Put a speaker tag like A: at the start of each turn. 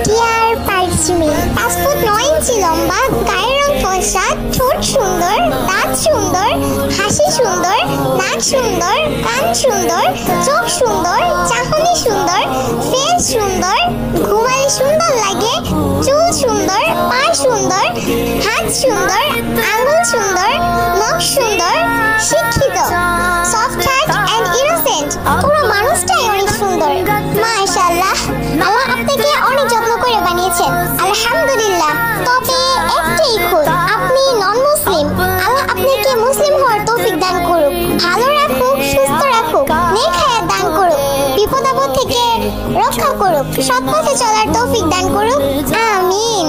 A: Deer পারসিমি, 5 foot 9 ইঞ্চি লম্বা, গায়ের রং ফর্সা, ঠোঁট সুন্দর, দাঁত সুন্দর, হাসি সুন্দর, নাক সুন্দর, কান সুন্দর, চোখ সুন্দর, চাহনি সুন্দর, ফেস সুন্দর, ঘুমালে সুন্দর লাগে, চুল সুন্দর, পা সুন্দর, হাত সুন্দর, আঙ্গুল সুন্দর, মুখ সুন্দর, শিক্ষিত, সফট হার্ট এন্ড ইনোসেন্ট, পুরো মানুষটাই অনেক সুন্দর। মাশাআল্লাহ, আল্লাহ আপনাকে অনেক যত্ন করে বানিয়েছেন, আলহামদুলিল্লাহ। তবে একটাই খুঁত, আপনি নন মুসলিম। আল্লাহ আপনাকে মুসলিম হওয়ার তৌফিক দান করুক, ভালো রাখুক, সুস্থ রাখুক, নেক হায়াত দান করুক, বিপদ আপদ থেকে রক্ষা করুক, সৎ পথে চলার তৌফিক দান করুক, আমিন।